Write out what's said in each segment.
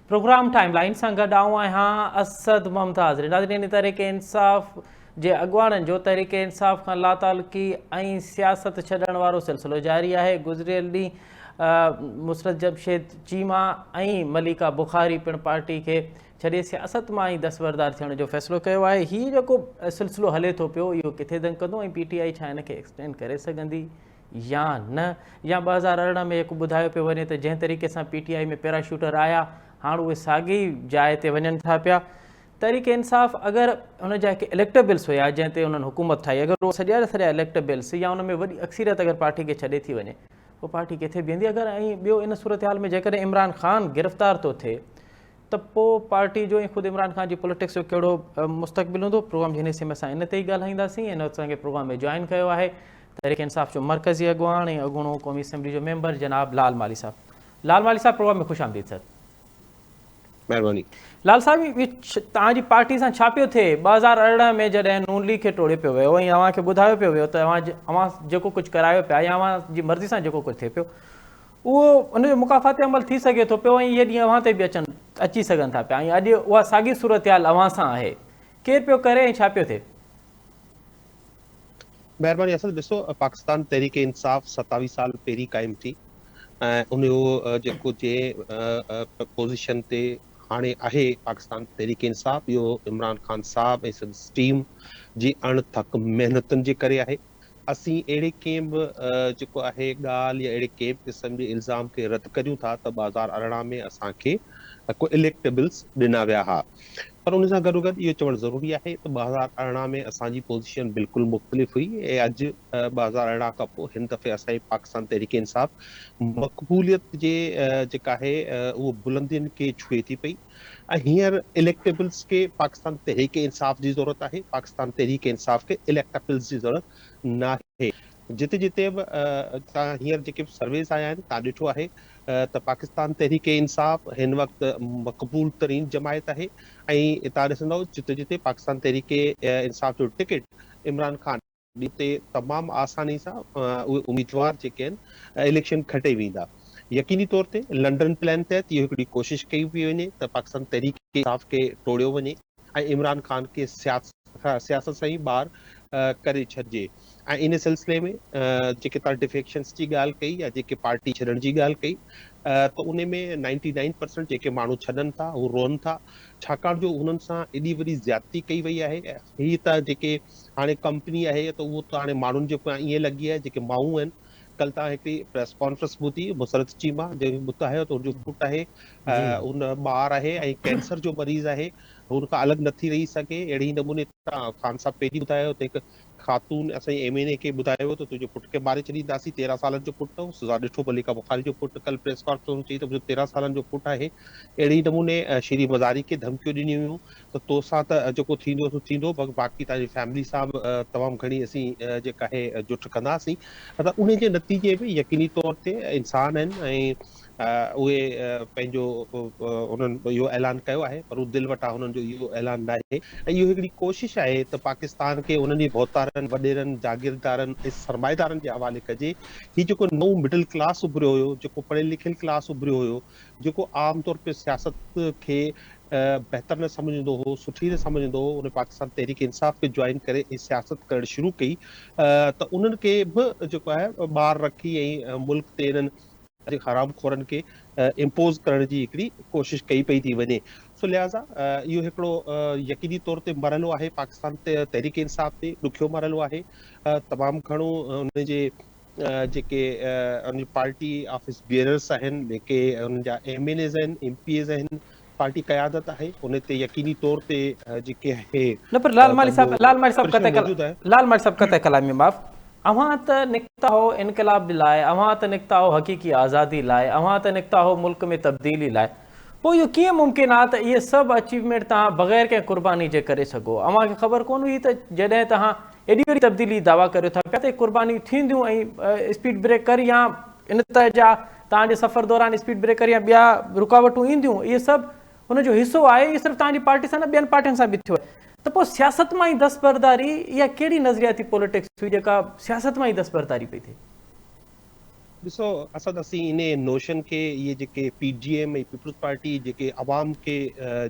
Programme timeline सां गॾु आऊं आहियां असद मुमताज़। नाज़रीन, तहरीक इंसाफ़ जे अॻुवाणनि जो तहरीक इंसाफ़ खां लातालुकी ऐं सियासत छॾण वारो सिलसिलो जारी आहे। गुज़िरियल ॾींहुं मुसरत जमशेद चीमा ऐं मलिका बुखारी पिणु पार्टी खे छॾे सियासत मां ई दस्तबरदार थियण जो फ़ैसिलो कयो आहे। हीउ जेको सिलसिलो हले थो पियो, इहो किथे धंकंदो ऐं PTI छा हिन खे एक्सटेंड करे सघंदी या न, या 2018 में जेको ॿुधायो पियो वञे त जंहिं तरीक़े सां PTI में पैराशूटर आया, हाणे उहे साॻी जाइ ते वञनि था पिया। तहरीक इंसाफ़ अगरि हुन जा के इलेक्टेबल्स हुया जंहिं ते हुननि हुकूमत ठाही, अगरि उहो सॼा इलेक्टेबल्स या उन में वॾी अक्सीरियत अगरि पार्टी खे छॾे थी वञे, पोइ पार्टी किथे बीहंदी? अगरि ऐं ॿियो इन सूरत हाल में जेकॾहिं इमरान ख़ान गिरफ़्तार थो थिए त पोइ पार्टी जो ऐं ख़ुदि इमरान ख़ान जी पॉलिटिक्स जो कहिड़ो मुस्तक़बिल हूंदो? प्रोग्राम जी हिन हिसे में असां इन ते ई ॻाल्हाईंदासीं। इन वक़्तु असांखे प्रोग्राम में जॉइन कयो आहे तहरीक इंसाफ़ जो मरकज़ी अॻुवाण ऐं अॻूणो क़ौमी असेंबली जो मेंबर जनाब लाल माली साहब। लाल माली साहब, प्रोग्राम में ख़ुशि आमदीद सर। महिरबानी। लाल साहब, तव्हांजी पार्टी सां छा पियो थिए 2018 में जॾहिं नून लीग खे टोड़े पियो वियो ऐं अव्हांखे ॿुधायो पियो वियो त अव्हां जेको कुझु करायो पिया या अव्हां जी मर्ज़ी सां जेको कुझु थिए पियो, उहो उनजो मुकाफ़ाती अमल थी सघे थो पियो ऐं इहे ॾींहं अव्हां ते बि अची सघनि था पिया, ऐं अॼु उहा साॻी सूरत हाल अव्हां सां आहे। केरु पियो करे ऐं छा पियो थिए? महिरबानी। असल ॾिसो, पाकिस्तान तहरीक इंसाफ़ 27 साल पहिरीं क़ाइमु थी ऐं उनजो जेको पोज़ीशन ते हाणे आहे पाकिस्तान तहरीक इंसाफ़, इहो इमरान ख़ान साहब ऐं संदसि टीम जी अणथक महिनतुनि जे करे आहे। असीं अहिड़े कंहिं बि जेको आहे ॻाल्हि या अहिड़े कंहिं बि क़िस्म जे इल्ज़ाम खे रद्द करियूं था त 2018 में असांखे को इलेक्टेबल्स ॾिना विया हुआ, पर उन सां गॾोगॾु इहो चवणु ज़रूरी आहे त 2018 में असांजी पोज़ीशन बिल्कुलु मुख़्तलिफ़ हुई ऐं अॼु 2018 खां पोइ हिन दफ़े असांजी पाकिस्तान तहरीक इंसाफ़ मक़बूलियत जे जेका आहे उहो बुलंदियुनि खे छुए थी पई ऐं हींअर इलेक्टेबल्स खे पाकिस्तान तहरीक इंसाफ़ जी ज़रूरत आहे, पाकिस्तान तहरीक इंसाफ़ खे इलेक्टेबल्स जी ज़रूरत न आहे। जिते जिते बि तव्हां हींअर जेके बि सर्वेस आया आहिनि, तव्हां ॾिठो आहे त पाकिस्तान तहरीक इंसाफ़ हिन वक़्तु मक़बूल तरीन जमायत आहे ऐं तव्हां ॾिसंदव जिते जिते पाकिस्तान तहरीक इंसाफ़ जो टिकट इमरान ख़ान ते तमामु आसानी सां उहे उम्मीदवार जेके आहिनि इलेक्शन खटे वेंदा। यकीनी तौर ते लंडन प्लान तहत इहो हिकिड़ी कोशिशि कई पई वञे त पाकिस्तान तहरीक इंसाफ़ खे टोड़ियो वञे ऐं इमरान ख़ान खे सियासत सां ई ॿाहिरि करे छॾिजे। ऐं इन सिलसिले में जेके तव्हां डिफेक्शंस जी ॻाल्हि कई या जेके पार्टी छॾण जी ॻाल्हि कई, त उन में 99% जेके माण्हू छॾनि था उहे रोअनि था, छाकाणि जो हुननि सां एॾी वॾी ज़्यादती कई वई आहे। हीअ त जेके हाणे कंपनी आहे त उहो त हाणे माण्हुनि जे पुठियां ईअं लॻी आहे जेके माण्हू आहिनि। कल तव्हां हिकिड़ी प्रेस कॉन्फ्रेंस ॿुधी मुसरत चीमा जंहिं ॿुधायो त हुनजो पुटु आहे, हुन ॿारु आहे ऐं कैंसर जो मरीज़ आहे, हुन खां अलॻि नथी रही सघे। अहिड़े नमूने तव्हां ख़ान साहब पहिरीं ॿुधायो त हिकु ख़ातून असांजी MNA खे ॿुधायो त तुंहिंजे पुट खे मारे छॾींदासीं, 13 सालनि जो पुटु हो। सज़ा ॾिठो मलिका बुखारी जो पुटु कल प्रेस कॉन्फ्रेंस चई त मुंहिंजो 13 सालनि जो पुटु आहे। अहिड़े नमूने श्री मज़ारी खे धमकियूं ॾिनियूं हुयूं त तोसां त जेको थींदो सो थींदो, बाक़ी तव्हांजी फैमिली सां बि तमामु घणी असीं जेका आहे जुठ कंदासीं। त उन जे नतीजे में यकीनी तौर ते इंसान आहिनि ऐं उहे पंहिंजो उन्हनि इहो ऐलान कयो आहे, पर उहो दिलि वटां हुननि जो इहो ऐलान न आहे। ऐं इहो हिकिड़ी कोशिशि आहे त पाकिस्तान खे उन्हनि जी भौतारनि, वॾेरनि, जागीरदारनि ऐं सरमाएदारनि जे हवाले कजे। हीउ जेको नओं मिडिल क्लास उभरियो हुयो, जेको पढ़ियल लिखियल क्लास उभरियो हुयो, जेको आमतौर ते सियासत खे बहितर न सम्झंदो हो, सुठी न सम्झंदो हो, उन पाकिस्तान तहरीक इंसाफ़ खे ज्वाइन करे ऐं सियासत करणु शुरू कई, त उन्हनि खे बि जेको आहे ॿार रखी ऐं मुल्क ते इन्हनि हराम खोरनि खे इम्पोज़ करण जी हिकिड़ी कोशिशि कई पई थी वञे। सो लिहाज़ा इहो हिकिड़ो यकीनी तौर ते मरहलो आहे पाकिस्तान ते तहरीक इंसाफ़ ते, ॾुखियो मरहलो आहे। तमामु घणो उनजे जेके उन पार्टी ऑफिस बियरर्स आहिनि, जेके उन्हनि जा MNAs आहिनि, MPAs आहिनि, पार्टी क़यादत आहे, उन ते यकीनी तौर ते जेके आहे न, पर लाल माली पंहिंजो साहब मौजूदु आहे। लाल माली साहब कतई कलामी माफ़, अव्हां त निकिता हो इनकलाब लाइ, अव्हां त निकिता हो हक़ीक़ी आज़ादी लाइ, अव्हां त निकिता हो मुल्क में तब्दीली लाइ। पोइ इहो कीअं मुमकिन आहे त इहे सभु अचीवमेंट तव्हां बग़ैर कंहिं क़ुर्बानी जे करे सघो? अव्हांखे ख़बर कोन हुई त जॾहिं तव्हां एॾी वॾी तब्दीली दावा करियो था पिया त क़ुर्बानी थींदियूं ऐं स्पीड ब्रेकर या इन तरह जा तव्हांजे सफ़र दौरान स्पीड ब्रेकर या ॿिया रुकावटूं ईंदियूं, इहे सभु हुनजो हिसो आहे। इहो सिर्फ़ु तव्हांजी पार्टी सां न, ॿियनि पार्टियुनि सां बि थियो आहे। त पोइ सियासत मां ई दस्तबरदारी, इहा कहिड़ी नज़रियाती पॉलिटिक्स हुई जेका सियासत मां ई दस्तबरदारी पई थिए? ॾिसो असद असीं इन नोशन खे इहे जेके PGM ऐं पीपल्स पार्टी जेके अवाम खे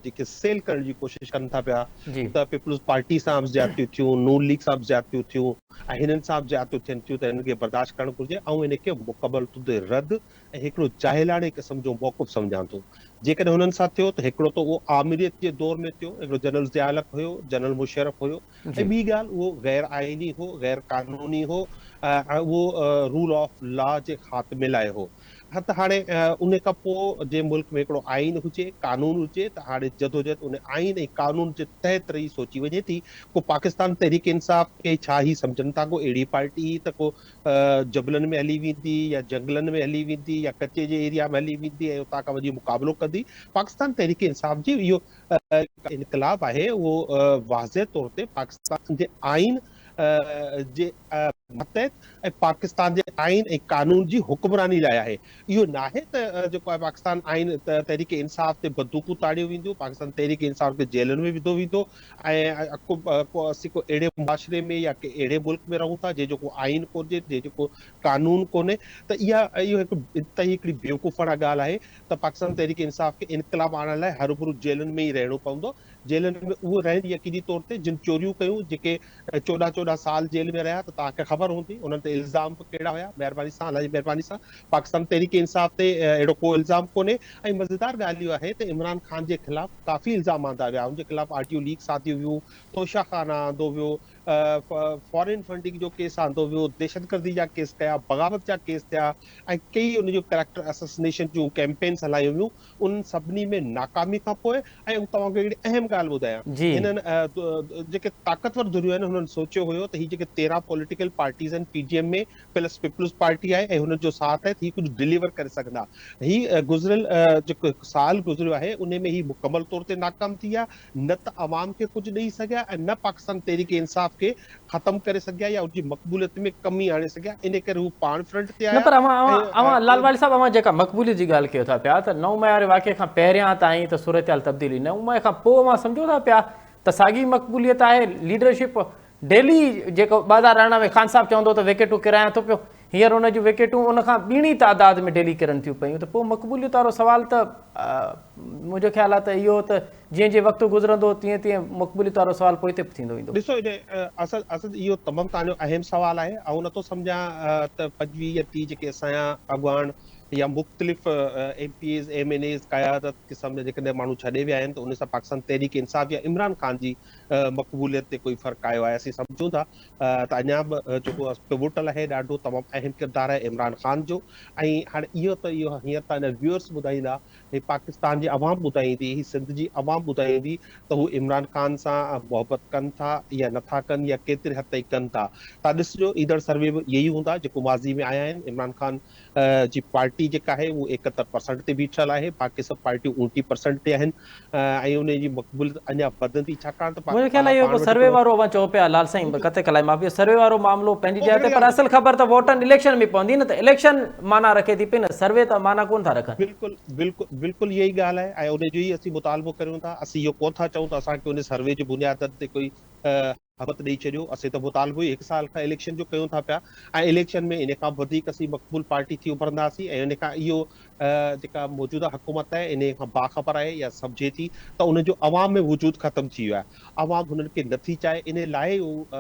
जेके सेल करण जी कोशिशि कनि था पिया जी त पीपल्स पार्टी सां बि ज़्यादतियूं थियूं, नून लीग सां बि ज़्यादतियूं थियूं ऐं हिननि सां बि ज़्यादतियूं थियनि थियूं त हिनखे बर्दाश्त करणु घुरिजे ऐं हिनखे मुकमल तौर ते रद्द ऐं हिकिड़ो जाहिलाणे क़िस्म जो मौक़ुफ़ सम्झां थो। जेकॾहिं हुननि सां थियो त हिकिड़ो त उहो आमिरियत जे दौर में थियो, हिकिड़ो जनरल ज़ियालक हुयो, जनरल मुशर्रफ हुयो, ऐं जी ॿी ॻाल्हि उहो गैर आइनी हो, गैर कानूनी हो, उहो रूल ऑफ लॉ जे ख़ात्मे लाइ हो। त हाणे उन खां पोइ जे मुल्क में हिकिड़ो आइन हुजे, कानून हुजे, त हाणे जदोजहद उन आइन ऐं कानून जे तहत रही सोची वञे थी। को पाकिस्तान तहरीक इंसाफ़ खे छा ही सम्झनि था, को अहिड़ी पार्टी त को जबलनि में हली वेंदी या जंगलनि में हली वेंदी या कचे जे एरिया में हली वेंदी ऐं उतां खां वञी मुक़ाबिलो कंदी। पाकिस्तान तहरीक इंसाफ़ जी इहो इनकलाब आहे उहो वाज़े तौर ते पाकिस्तान जे आइन जे मतहत ऐं पाकिस्तान जे आइन ऐं कानून जी हुक्मरानी लाइ आहे। इहो न आहे त जेको आहे पाकिस्तान आइन तहरीक इंसाफ़ ते बंदूकूं ताड़ियूं वेंदियूं, पाकिस्तान तहरीक इंसाफ़ खे जेलनि में विधो वेंदो ऐं असीं को अहिड़े मुआशिरे में या के अहिड़े मुल्क में रहूं था जंहिंजो को आइन कोन्हे, जंहिंजो को कानून कोन्हे, त इहो हिकु इंतई हिकिड़ी बेवकूफ़ाना ॻाल्हि आहे त पाकिस्तान तहरीक इंसाफ़ खे इनकलाब आणण लाइ हर भरू जेलनि में ई रहणो पवंदो। जेलनि में उहो रहनि यकीनी तौर ते जिन चोरियूं कयूं, जेके 14 साल जेल में रहिया, त तव्हांखे ख़बर हूंदी उन्हनि ते इल्ज़ाम कहिड़ा हुया। महिरबानी सां, अलाह जी महिरबानी सां पाकिस्तान तहरीक इंसाफ़ ते अहिड़ो को इल्ज़ाम कोन्हे। ऐं मज़ेदार ॻाल्हि इहो आहे त इमरान ख़ान जे ख़िलाफ़ काफ़ी इल्ज़ाम आंदा विया, उनजे ख़िलाफ़ RTO लीक आंदियूं वियूं, तोशाखाना आंदो वियो, फॉरेन फंडिंग जो केस आंदो वियो, दहशतगर्दी जा केस कया, बग़ावत जा केस थिया ऐं कई उनजो कैरेक्टर असैसिनेशन जूं कैंपेन्स हलायूं वियूं। उन सभिनी में नाकामी खां पोइ ऐं तव्हांखे हिकिड़ी अहम ॻाल्हि ॿुधायां, जी हिननि जेके ताक़तवर धुरियूं आहिनि हुननि सोचियो हुयो त ही जेके 13 पॉलिटिकल पार्टीज़ आहिनि PGM में प्लस पीपल्स पार्टी आहे ऐं हुननि जो साथ आहे, ही कुझु डिलीवर करे सघंदा। ही गुज़िरियल जेको साल गुज़रियो आहे उन में ही मुकमल तौर ते नाकाम थी विया, न त अवाम खे कुझु ॾेई सघिया ऐं न पाकिस्तान तहरीक इंसाफ़ खे ख़तम करे सघिया या उनजी मक़बूलियत में कमी आणे सघिया। इन करे हू पाण फ्रंट ते न आया पर अवां ऐं लालवानी साहब अवां जेका मक़बूलियत जी ॻाल्हि कयो था पिया त 9 मई वारे वाक़े खां पहिरियां ताईं त सूरत हाल तब्दीली, 9 मई खां पोइ अवां सम्झो था पिया त साॻी मक़बूलियत आहे, लीडरशिप डेली जेको 2098 में ख़ान साहब चवंदो त विकेटूं किरायां थो पियो, हींअर हुन जूं विकेटूं उन खां ॿीणी तादाद में डेली किरनि थियूं पियूं, त पोइ मक़बूलियत वारो सुवाल त मुंहिंजो ख़्यालु आहे त इहो त जीअं जीअं वक़्तु गुज़रंदो तीअं तीअं मक़बूलियत वारो सुवाल पोइ ते थींदो वेंदो। ॾिसो असद इहो तमामु तव्हांजो अहम सवाल आहे ऐं नथो सम्झां त 25 या 30 जेके असांजा अॻुवान या मुख़्तलिफ़ MPs MNAs क़यादत क़िस्म जा जेकॾहिं माण्हू छॾे विया आहिनि त उन सां पाकिस्तान तहरीक इंसाफ़ या इमरान ख़ान जी मक़बूलियत ते कोई फ़र्क़ु आयो आहे। असीं सम्झूं था त अञा बि जेको पिवोटल आहे, ॾाढो तमामु अहम किरदारु आहे इमरान ख़ान जो। ऐं हाणे इहो हींअर तव्हांजा व्यूअर्स ॿुधाईंदा, हे पाकिस्तान जी अवाम ॿुधाईंदी, ही सिंध जी अवाम ॿुधाईंदी त हू इमरान ख़ान सां मोहबत कनि था या नथा कनि या केतिरे हद ताईं कनि था। तव्हां ॾिसिजो ईंदड़ सर्वे बि इहे ई हूंदा जेको माज़ी में आया आहिनि। इमरान ख़ान जी पार्टी जेका आहे उहो 71% ते बीठल आहे, बाक़ी सभु पार्टियूं 29% ते आहिनि ऐं उन जी मक़बूलियत अञा वधंदी, छाकाणि त मुंहिंजो ख़्यालु तव्हां आहे इहो पाण को वटि सर्वे हिकिड़ो वारो अवां चओ पिया लाल साईं कते कलाए मां बि सर्वे वारो मामिलो पंहिंजी जाइ ते, पर असल ख़बर त वोटनि इलेक्शन में पवंदी न, त इलेक्शन माना रखे थी पई न, सर्वे त माना कोन था रखनि। बिल्कुलु इहा ई ॻाल्हि आहे ऐं उन जो ई असीं मुतालबो करियूं था। असीं इहो कोन था चऊं त असांखे उन सर्वे जी बुनियाद ते कोई हबत ॾेई छॾियो। असीं त मुतालबो ई 1 साल खां इलेक्शन जो कयूं था पिया ऐं इलेक्शन में इन खां वधीक असीं मक़बूल पार्टी थी उभरंदासीं ऐं इन खां इहो जेका मौजूदा हुकूमत आहे इन खां बाख़बर आहे या सम्झे थी त उनजो अवाम में वजूद ख़तम थी वियो आहे। अवाम हुननि खे नथी चाहे, इन लाइ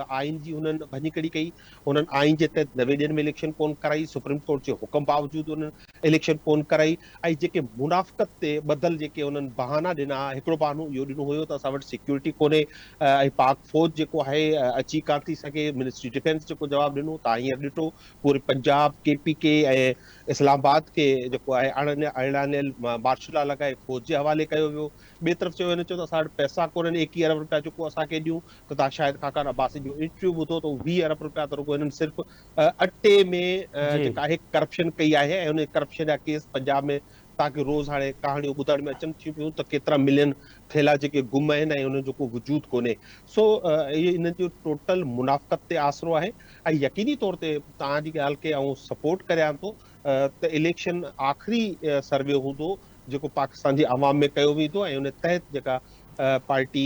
आइन जी हुननि भञकड़ी कई, हुननि आइन जे तहत 90 ॾींहंनि में इलेक्शन कोन कराई, सुप्रीम कोर्ट जे हुकुम बावजूदि हुननि इलेक्शन कोन कराई ऐं जेके मुनाफ़क़त ते ॿधल जेके हुननि बहाना ॾिना, हिकिड़ो बहानो इहो ॾिनो हुयो त असां वटि सिक्योरिटी कोन्हे ऐं पाक फ़ौज जेको आहे अची कान थी सघे। मिनिस्ट्री डिफेंस जेको जवाबु ॾिनो, तव्हां हींअर ॾिठो पूरे पंजाब KPK ऐं इस्लामाबाद खे जेको आहे अरिड़हनियल मार्शल लॉ लॻाए फ़ौज जे हवाले कयो वियो। ॿिए तरफ़ चयो वञे थो त असां वटि पैसा कोन्हनि, 21 अरब रुपया जेको असांखे ॾियूं, त तव्हां शायदि ख़ाक़ान अब्बासी जो इंटरव्यू ॿुधो त 20 अरब रुपया त रुॻो हिननि सिर्फ़ु अटे में जी जेका आहे करप्शन कई आहे ऐं उन करप्शन जा केस पंजाब में तव्हांखे रोज़ हाणे कहाणियूं ॿुधण में अचनि थियूं पियूं त केतिरा मिलियन थेला जेके गुम आहिनि ऐं उन्हनि जो को वजूद कोन्हे। सो इहे इन्हनि जो टोटल मुनाफ़क़त ते आसिरो आहे ऐं यकीनी तौर ते तव्हांजी ॻाल्हि खे आउं सपोर्ट करियां थो त इलेक्शन आख़िरी सर्वे हूंदो जेको पाकिस्तान जी अवाम में कयो वेंदो ऐं उन तहत जेका पार्टी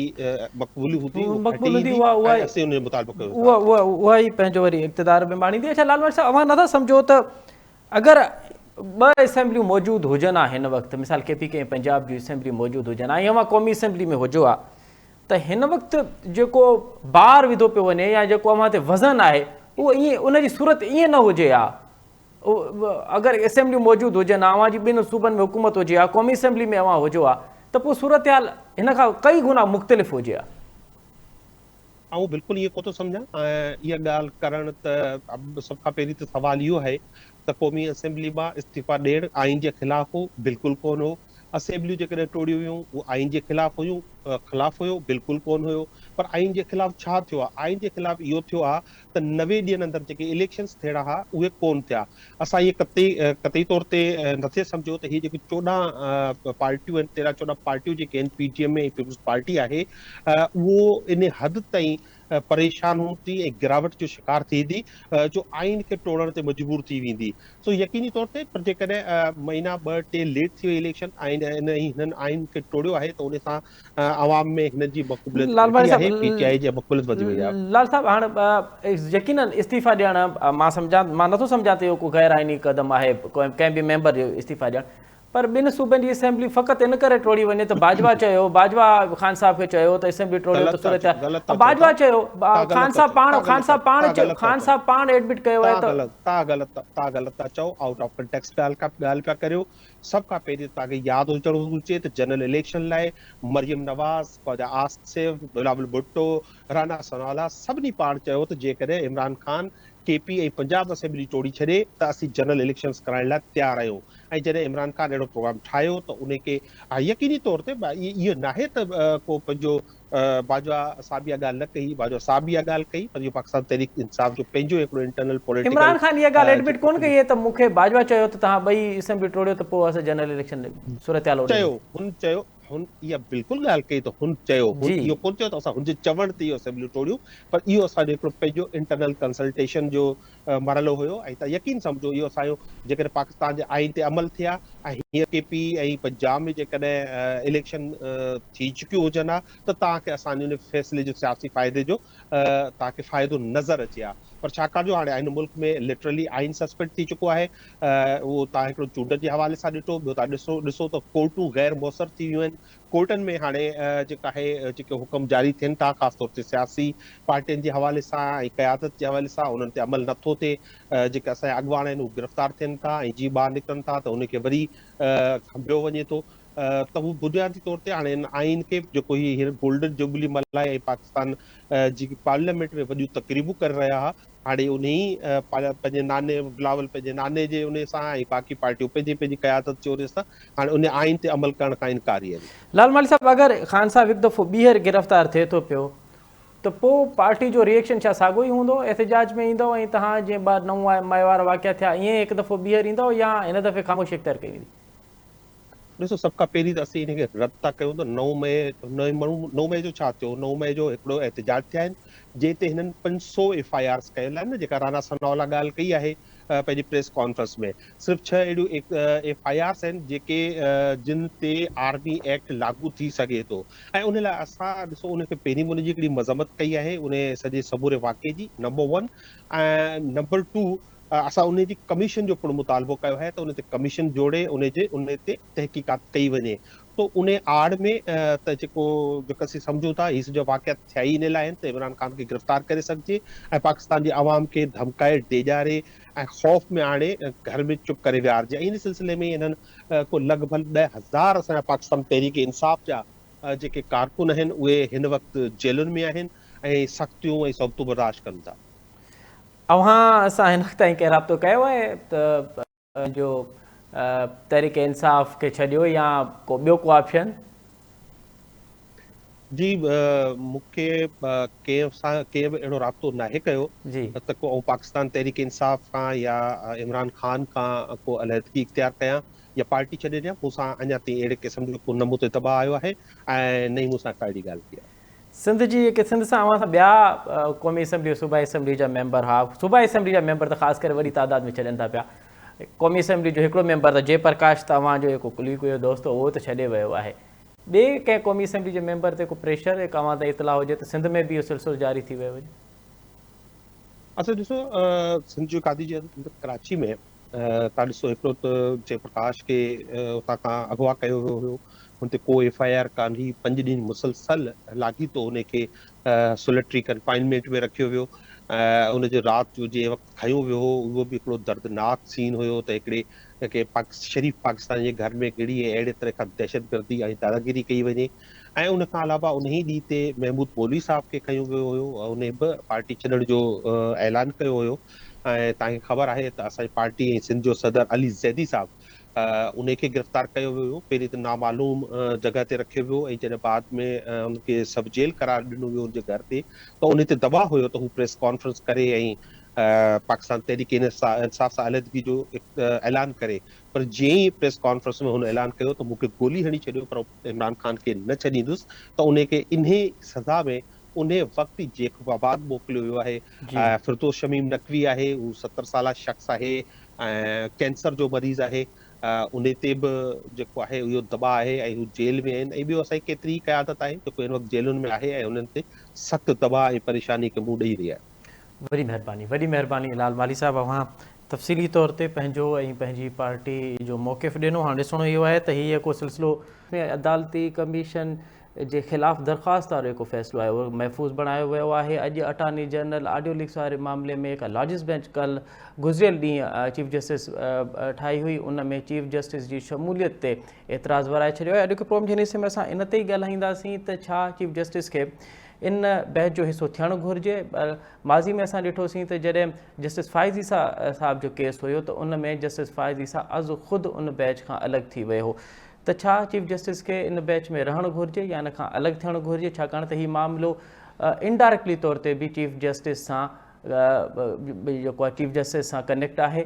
मक़बूली हूंदी उहो खटी मक़बूल हूंदी ईंदी उहा ऐं असीं उन जे मुताबिक़ कयूं था। उहा उहा उहा ई पंहिंजो वरी इक़्तिदार में माणींदी। अच्छा लालवानी साहब अवां नथा सम्झो त अगरि ॿ असेंबलियूं मौजूदु हुजनि हिन वक़्तु, मिसाल KPK ऐं पंजाब जूं असेंबलियूं मौजूदु हुजनि ऐं अवां क़ौमी असेंबली में हुजो आहे, त हिन वक़्तु जेको बार विधो पियो वञे या जेको अवां ते वज़न आहे उहो ईअं उनजी सूरत ईअं न हुजे हा। अगरि असेंबलियूं मौजूदु हुजनि, अवां जी ॿिनि सूबनि में हुकूमत हुजे हा, क़ौमी असेंबली में अवां हुजो आहे, त पोइ सूरत हाल हिन खां कई गुना मुख़्तलिफ़ हुजे हा। ऐं बिल्कुलु इहो कोन थो सम्झां। इहा ॻाल्हि करणु त सभ खां पहिरीं त सवाल इहो आहे त क़ौमी असेंबली मां इस्तीफ़ा ॾियणु आइन जे ख़िलाफ़ हो, बिल्कुलु कोन हो। असेंबलियूं जेकॾहिं टोड़ियूं हुयूं उहो आइन जे ख़िलाफ़ हुयूं, ख़िलाफ़ हुयो, बिल्कुलु कोन हुयो। पर आइन जे ख़िलाफ़ छा थियो आहे? आइन जे ख़िलाफ़ इहो थियो आहे त 90 ॾींहंनि अंदरि जेके इलेक्शन्स थियणा हुआ उहे कोन थिया। असां इहे क़तई तौर ते नथे सम्झो त हीअ जेकी 14 पार्टियूं आहिनि, 13-14 पार्टियूं जेके आहिनि, PTM ऐं पीपुल्स पार्टी आहे, उहो इन हद ताईं परेशान हूंदी ऐं गिरावट जो शिकार थी वेंदी जो आइन खे टोड़ण ते मजबूर थी वेंदी। सो यकीनी तौर ते पर जेकॾहिं महीना 2-3 लेट थी वियो इलेक्शन, हिननि आइन खे टोड़ियो आहे त उन सां आवाम में हिन जी मक़बूलियत लालवानी घटी आहे, साहब, PTI जी मक़बूलियत वधी वई आहे। लाल साहब, हाणे यकीनन इस्तीफ़ा ॾियणु मां नथो सम्झां त इहो को गैर आइनी क़दम आहे कंहिं बि मेंबर जो इस्तीफ़ा ॾियणु, पर ॿिनि सूबनि जी असेंबली फ़क़ति इन करे टोड़ी वञे त बाजवा चयो, बाजवा ख़ान साहब खे चयो त असेंबली टोड़ियो त सूरत बाजवा चयो, ख़ान साहब पाण एडमिट कयो आहे त तव्हां ग़लति था चओ, आउट ऑफ कंटेक्स्ट ॻाल्हि पिया करियो। सभ खां पहिरीं तव्हांखे यादि हुजणु घुरिजे त जनरल इलेक्शन लाइ मरियम नवाज़, ख्वाजा आसिफ, बिलावल भुट्टो, राना सनाउल्लाह सभिनी पाण चयो त जेकॾहिं इमरान ख़ान KP ऐं पंजाब असेंबली टोड़ी छॾे त असीं जनरल इलेक्शन्स कराइण लाइ तयारु आहियूं। ऐं जॾहिं इमरान ख़ान अहिड़ो प्रोग्राम ठाहियो त उनखे यकीनी तौर ते इहो नाहे त को पंहिंजो बाजवा साहब इहा ॻाल्हि न कई, बाजवा साहब इहा ॻाल्हि कई, पर इहो पाकिस्तान तहरीक इंसाफ जो पंहिंजो हिकिड़ो इंटरनल पॉलिटिकल इमरान ख़ान इहा ॻाल्हि एडमिट कोन कई त मूंखे बाजवा चयो त तव्हां ॿई असेंबली टोड़ियो त पोइ असां जनरल इलेक्शन सूरत हाल चयो हुन इहा बिल्कुलु ॻाल्हि कई त हुन चयो, हुन इहो कोन चयो त असां हुनजे चवण ते इहो असेंबलियूं टोड़ियूं, पर इहो असांजो हिकिड़ो पंहिंजो इंटरनल कंसल्टेशन जो मरहलो हुयो। ऐं तव्हां यकीन सम्झो इहो असांजो जेकॾहिं पाकिस्तान जे आइन ते अमल थिया ऐं हीअं KP ऐं पंजाब में जेकॾहिं इलेक्शन थी चुकियूं हुजनि हा त तव्हांखे असांजे उन फ़ैसिले जो सियासी फ़ाइदे जो तव्हांखे फ़ाइदो नज़र अचे हा। पर छाकाणि जो हाणे हिन मुल्क में लिटरली आइन सस्पेंड थी चुको आहे, उहो तव्हां हिकिड़ो चूंड जे हवाले सां ॾिठो, ॿियो तव्हां ॾिसो त कोर्टूं गैर मुयसर थी वियूं आहिनि। कोर्टनि में हाणे जेका आहे जेके हुकुम जारी थियनि था, ख़ासि तौर ते सियासी पार्टियुनि जे हवाले सां ऐं क़यादत जे हवाले सां, उन्हनि ते अमल नथो थिए। जेके असांजा अॻुवान आहिनि उहे गिरफ़्तार थियनि था ऐं जीअं ॿाहिरि निकिरनि था त उनखे वरी खंभियो वञे थो। त हू बुनियादी तौर ते हाणे आइन खे जेको हींअर गोल्डन जुबली मल्हाए ऐं पाकिस्तान जेकी पार्लियामेंट में वॾियूं तक़रीबूं करे रहिया हुआ, हाणे उन ई पंहिंजे नाने बिलावल पंहिंजे नाने जे उन सां ऐं बाक़ी पार्टियूं पंहिंजी पंहिंजी क़यादत जे उन सां हाणे उन आइन ते अमल करण खां इनकारी आहिनि। लालवानी साहब, अगरि ख़ान साहब हिकु दफ़ो ॿीहर गिरफ़्तार थिए थो पियो त पोइ पार्टी जो रिएक्शन छा साॻियो ई हूंदो, एहतजाज में ईंदो ऐं तव्हां जीअं नओं मए वारा वाक़िया थिया ईअं हिकु दफ़ो ॿीहर ईंदो या हिन दफ़े ख़ामोशी इख़्तियार कई वेंदी? ॾिसो, सभ खां पहिरीं त असीं हिनखे रद्द था कयूं त 9 मई जो छा थियो? 9 मई जो हिकिड़ो एहतजाज थिया आहिनि जंहिं ते हिननि 500 FIRs कयल आहिनि, जेका राना सनाउल्लाह ॻाल्हि कई आहे पंहिंजी प्रेस कॉन्फ्रेंस में। सिर्फ़ु 6 अहिड़ियूं FIRs आहिनि जेके जिन ते आर्मी एक्ट लागू थी सघे थो। ऐं उन लाइ असां ॾिसो उनखे पहिरीं उनजी हिकिड़ी मज़म्मत कई आहे उन सॼे समूरे वाक़े जी, नंबर 1। ऐं नंबर 2, असां उन जी कमीशन जो पिणु मुतालबो कयो आहे त उन ते कमीशन जोड़े उन ते तहक़ीक़ात कई वञे। तो उन आड़ में त जेको असीं सम्झूं था हीअ सॼा वाक़िया थिया ई इन लाइ आहिनि त इमरान ख़ान खे गिरफ़्तार करे सघिजे ऐं पाकिस्तान जी आवाम खे धमकाए, डेॼारे ऐं ख़ौफ़ में आणे घर में चुप करे विहारिजे। ऐं इन सिलसिले में हिननि को लॻभॻि 10,000 असांजा पाकिस्तान तहरीक इंसाफ़ जा जेके कारकुन आहिनि उहे हिन वक़्तु जेलुनि में आहिनि ऐं सख़्तियूं ऐं सख़्तूं बर्दाश्त कनि था। अव्हां सां हिन ताईं कंहिं राब्तो कयो आहे त जो तहरीक इंसाफ़ खे छॾियो या को ॿियो को ऑप्शन? जी, मूंखे कंहिं बि अहिड़ो राब्तो नाहे कयो त को पाकिस्तान तहरीक इंसाफ़ खां या इमरान ख़ान खां को अलहदगी इख़्तियार कयां या पार्टी छॾे ॾियां। मूंसां अञा ताईं अहिड़े क़िस्म जो को न मूं ते दॿाउ आयो आहे ऐं न ई मूंसां का अहिड़ी ॻाल्हि थी आहे। सिंध जी सिंध सां अव्हां सां ॿिया क़ौमी असैम्बली सूबाई असैम्बली जा मेंबर हुआ, सूबाई असैम्बली जा मेंबर त ख़ासि करे वॾी तादाद में छॾनि था पिया। क़ौमी असैम्बली जो हिकिड़ो मेंबर त जयप्रकाश तव्हांजो जेको कुलीक जो दोस्त हो उहो त छॾे वियो आहे। ॿिए कंहिं क़ौमी असैम्बली जे मेंबर ते को प्रेशर अव्हां ते इतला हुजे त सिंध में बि इहो सिलसिलो जारी थी वियो हुजे? असां ॾिसो, सिंध जो कादी जे कराची में तव्हां ॾिसो हिकिड़ो त जयप्रकाश खे उतां खां अगवा कयो वियो हुयो, हुन ते को FIR कान हुई, 5 ॾींहं मुसलसल लाॻीतो उनखे सोलिटरी कंफाइनमेंट में रखियो वियो। उनजो राति जो जंहिं वक़्तु खयो वियो हो उहो बि हिकिड़ो दर्दनाक सीन हुयो त हिकिड़े शरीफ़ पाकिस्तान जे घर में गिड़ी ऐं अहिड़े तरह खां दहशतगर्दी ऐं दादागिरी कई वञे। ऐं उन खां अलावा उन ई ॾींहं ते महमूद मौलवी साहब खे खयो वियो हुयो, उन बि पार्टी छॾण जो ऐलान कयो हुयो। ऐं तव्हांखे ख़बर आहे त असांजी पार्टी ऐं सिंध जो सदर अली ज़ैदी साहब उन खे गिरफ़्तार कयो वियो। पहिरीं त नामालूम जॻह ते रखियो वियो ऐं जॾहिं बाद में उनखे सब जेल करार ॾिनो वियो उनजे घर ते, त उन ते दबाव हुयो त हू प्रेस कॉन्फ्रेंस करे ऐं पाकिस्तान तहरीक इंसाफ सां अलहदगी जो ऐलान करे। पर जीअं ई प्रेस कॉन्फ्रेंस में हुन ऐलान कयो त मूंखे गोली हणी छॾियो पर इमरान ख़ान खे न छॾींदुसि, त उनखे इन्हे सज़ा में उन वक़्तु जेकोबाबाद मोकिलियो वियो आहे। जी फिरदोस शमीम नकवी आहे, हू 70 साला शख़्स आहे ऐं कैंसर जो मरीज़ आहे। उन ते बि जेको आहे इहो दॿा आहे ऐं हू जेल में आहिनि। ऐं ॿियो असांजी केतिरी ई क़यादत आहे जेको हिन वक़्तु जेलुनि में आहे ऐं उन्हनि ते सख़्तु दॿा ऐं परेशानी खे मुंहुं ॾेई रही आहे। वॾी महिरबानी लाल माली साहब, अवां तफ़सीली तौर ते पंहिंजो ऐं पंहिंजी पार्टी जो मौक़िफ़ ॾिनो। हाणे ॾिसणो इहो आहे त हीअ को सिलसिलो अदालती कमीशन जे ख़िलाफ़ दरख़्वास्त वारो जेको फ़ैसिलो आहे उहो महफ़ूज़ बणायो वियो आहे। अॼु अटॉर्नी जनरल ऑडियो लीक्स वारे मामले में हिकु लॉजिस बेंच कल्ह गुज़िरियल ॾींहुं चीफ जस्टिस ठाही हुई, उन में चीफ जस्टिस जी शमूलियत ते एतिराज़ वराए छॾियो आहे। अॼु हिकु प्रोग्राम जे हिसे में असां इन ते ई ॻाल्हाईंदासीं त छा चीफ जस्टिस खे इन बहस जो हिसो थियणु घुरिजे। माज़ी में असां ॾिठोसीं त जॾहिं जस्टिस फ़ाइज़ ईसा साहब जो केस हुयो त उन में जस्टिस फ़ाइज़ ईसा अज़ ख़ुदि उन बैच खां अलॻि थी वियो हो। त छा चीफ जस्टिस खे इन बैच में रहणु घुरिजे या इन खां अलॻि थियणु घुरिजे, छाकाणि त हीउ मामिलो इनडायरेक्टली तौर ते बि चीफ जस्टिस सां जेको आहे चीफ जस्टिस सां कनेक्ट आहे।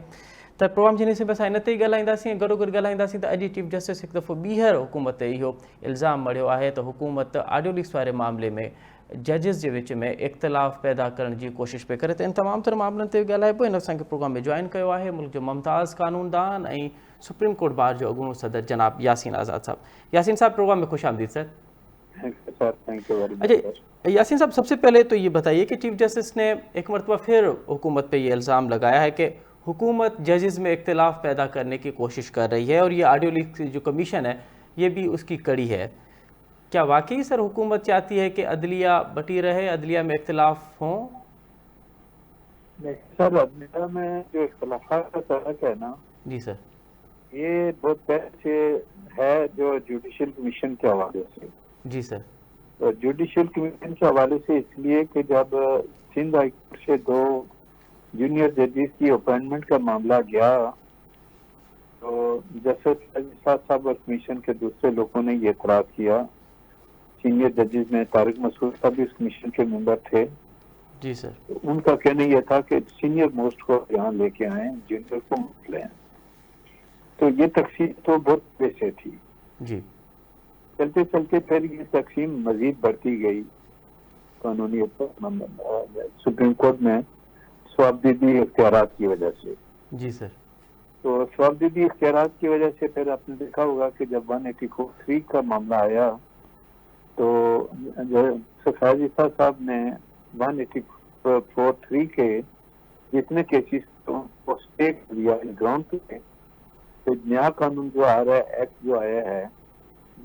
त प्रोग्राम जे हिसे में असां इन ते ई ॻाल्हाईंदासीं ऐं गॾोगॾु ॻाल्हाईंदासीं त अॼु चीफ जस्टिस हिकु दफ़ो ॿीहर हुकूमत ते इहो इल्ज़ाम मढ़ियो आहे त हुकूमत ऑडियो लीक्स वारे मामले में जजिस जे विच में इख़्तिलाफ़ पैदा करण जी कोशिशि पई करे। त इन तमामु तर मामलनि ते ॻाल्हाइबो। हिन असांखे प्रोग्राम में जॉइन कयो आहे मुल्क जो मुमताज़ कानूनदान ऐं सुप्रीम कोर्ट बार जो अॻूणो सदर जनाब यासीन आज़ाद साहब। यासीन साहब, प्रोग्राम में खुश आमदीद सर। अच्छा यासीन साहब, सबसे पहले तो ये बताइए कि चीफ जस्टिस ने एक मरतबा फिर हुकूमत पे ये इल्ज़ाम लगाया है कि हुकूमत जजेस में इख्तिलाफ पैदा करने की कोशिश कर रही है और ये ऑडियो लीक जो कमीशन है ये भी उसकी कड़ी है। क्या वाकई सर हुकूमत चाहती है कि अदलिया बटी रहे, अदलिया में इख्तिलाफ हों? सर, अदलिया में जो इख्तिलाफात का तरक है ना जी सर, ये बहुत पहले से है, जो जुडिशल कमीशन के हवाले से। जी सर, तो जुडिशल कमीशन के हवाले से इसलिए कि जब सिंध हाई कोर्ट से 2 जूनियर जजेस की अपॉइंटमेंट का मामला गया तो जस्टिस साहब और कमीशन के दूसरे लोगों ने ये एतराज किया। सीनियर जजेस में तारिक मसूद साहब भी इस कमीशन के मेंबर थे। जी सर, तो उनका कहना यह था कि सीनियर मोस्ट को यहाँ लेके आए, जूनियर को मत लें। तो ये तकसीम तो बहुत पहले से थी। जी, चलते चलते फिर ये तकसीम मजीद बढ़ती गई। कानूनी सुप्रीम कोर्ट में स्वाबदीदी इख्तियारात की वजह से। जी सर, तो स्वाबदीदी इख्तियारात की वजह से फिर आपने देखा होगा कि जब 184(3) का मामला आया तो फ़ाइज़ ईसा साहब ने 184(3) के जितने केसेस को स्टे कर दिया ग्राउंड पे। तो नया कानून जो आ रहा है, एक्ट जो आया है,